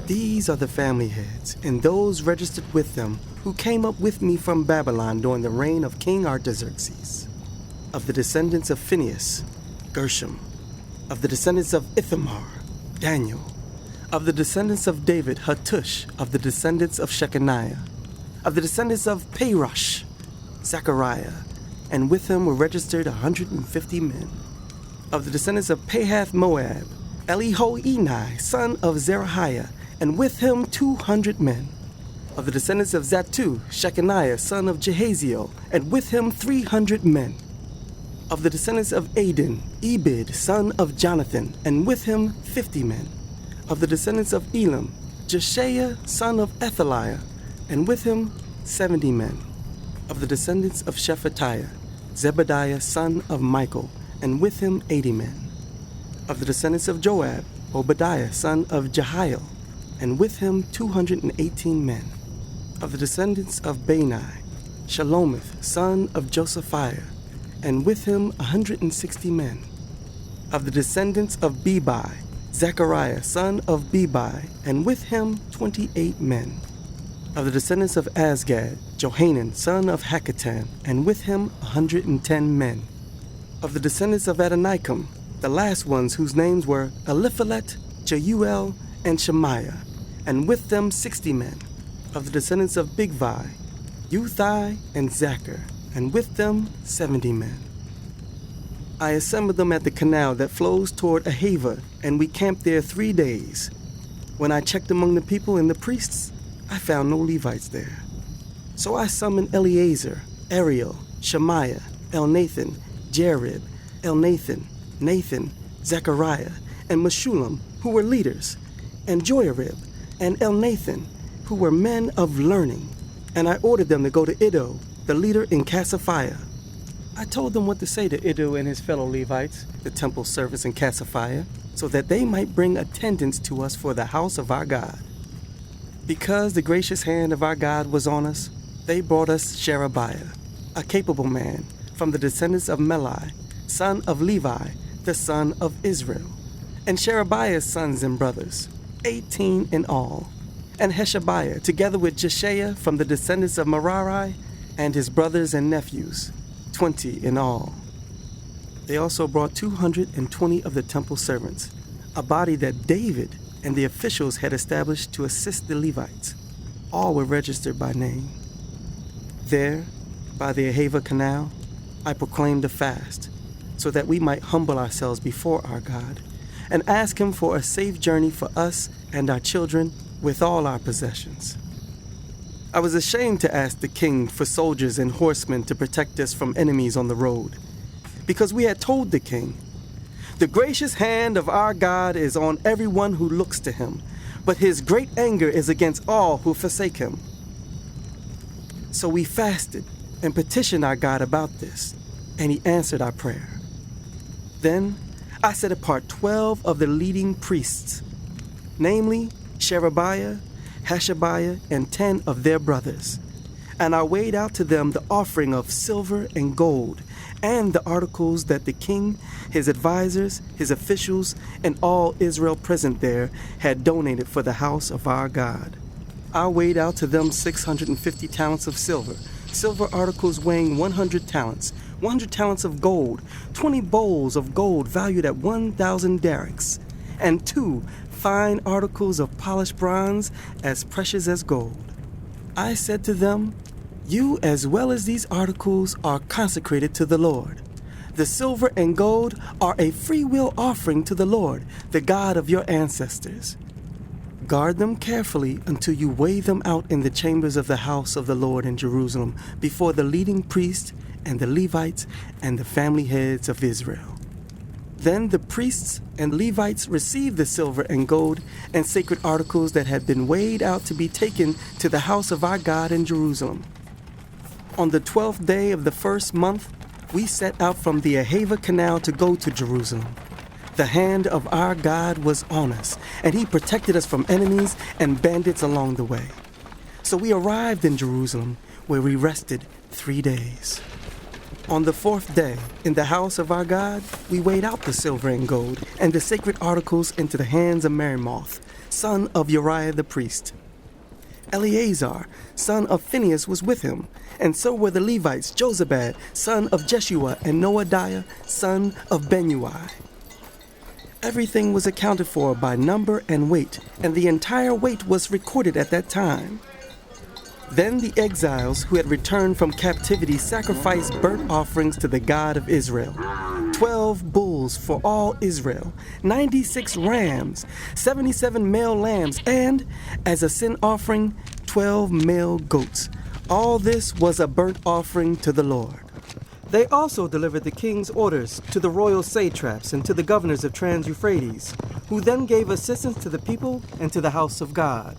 These are the family heads, and those registered with them who came up with me from Babylon during the reign of King Artaxerxes. Of the descendants of Phinehas, Gershom. Of the descendants of Ithamar, Daniel. Of the descendants of David, Hattush. Of the descendants of Shechaniah. Of the descendants of Parosh, Zechariah, and with him were registered 150 men. Of the descendants of Pahath Moab, Elihoenai, son of Zerahiah, and with him 200 men. Of the descendants of Zattu, Shechaniah, son of Jehaziel, and with him 300 men. Of the descendants of Adin, Ebed, son of Jonathan, and with him 50 men. Of the descendants of Elam, Jeshiah, son of Ethaliah, and with him 70 men. Of the descendants of Shephatiah, Zebediah, son of Michael, and with him 80 men. Of the descendants of Joab, Obadiah, son of Jehiel, and with him 218 men. Of the descendants of Bani, Shalomith, son of Josephiah, and with him 160 men. Of the descendants of Bebai, Zechariah, son of Bebai, and with him 28 men. Of the descendants of Azgad, Johanan, son of Hakatan, and with him 110 men. Of the descendants of Adonikam, the last ones whose names were Eliphalet, Jeuel, and Shemaiah, and with them 60 men. Of the descendants of Bigvai, Uthai, and Zachar, and with them 70 men. I assembled them at the canal that flows toward Ahava, and we camped there 3 days. When I checked among the people and the priests, I found no Levites there. So I summoned Eleazar, Ariel, Shemaiah, Elnathan, Jarib, Elnathan, Nathan, Zechariah, and Meshullam, who were leaders, and Joarib, and Elnathan, who were men of learning, and I ordered them to go to Iddo, the leader in Cassifiah. I told them what to say to Iddo and his fellow Levites, the temple servants in Cassifiah, so that they might bring attendance to us for the house of our God. Because the gracious hand of our God was on us, they brought us Sherebiah, a capable man, from the descendants of Melai, son of Levi, the son of Israel, and Sherebiah's sons and brothers, 18 in all, and Heshabiah, together with Jeshiah from the descendants of Merari, and his brothers and nephews, 20 in all. They also brought 220 of the temple servants, a body that David and the officials had established to assist the Levites. All were registered by name. There, by the Ahava Canal, I proclaimed a fast, so that we might humble ourselves before our God, and ask him for a safe journey for us and our children with all our possessions. I was ashamed to ask the king for soldiers and horsemen to protect us from enemies on the road, because we had told the king, "The gracious hand of our God is on everyone who looks to him, but his great anger is against all who forsake him." So we fasted and petitioned our God about this, and he answered our prayer. Then I set apart 12 of the leading priests, namely Sherebiah, Hashabiah, and 10 of their brothers. And I weighed out to them the offering of silver and gold, and the articles that the king, his advisors, his officials, and all Israel present there had donated for the house of our God. I weighed out to them 650 talents of silver, silver articles weighing 100 talents, 100 talents of gold, 20 bowls of gold valued at 1,000 darics, and 2 fine articles of polished bronze as precious as gold. I said to them, "You as well as these articles are consecrated to the Lord. The silver and gold are a freewill offering to the Lord, the God of your ancestors. Guard them carefully until you weigh them out in the chambers of the house of the Lord in Jerusalem before the leading priests and the Levites and the family heads of Israel." Then the priests and Levites received the silver and gold and sacred articles that had been weighed out to be taken to the house of our God in Jerusalem. On the 12th day of the first month, we set out from the Ahava Canal to go to Jerusalem. The hand of our God was on us, and he protected us from enemies and bandits along the way. So we arrived in Jerusalem, where we rested 3 days. On the 4th day, in the house of our God, we weighed out the silver and gold and the sacred articles into the hands of Merimoth, son of Uriah the priest. Eleazar, son of Phinehas, was with him, and so were the Levites, Jozabad, son of Jeshua, and Noadiah, son of Benui. Everything was accounted for by number and weight, and the entire weight was recorded at that time. Then the exiles who had returned from captivity sacrificed burnt offerings to the God of Israel. 12 bulls for all Israel, 96 rams, 77 male lambs, and, as a sin offering, 12 male goats. All this was a burnt offering to the Lord. They also delivered the king's orders to the royal satraps and to the governors of Trans-Euphrates, who then gave assistance to the people and to the house of God.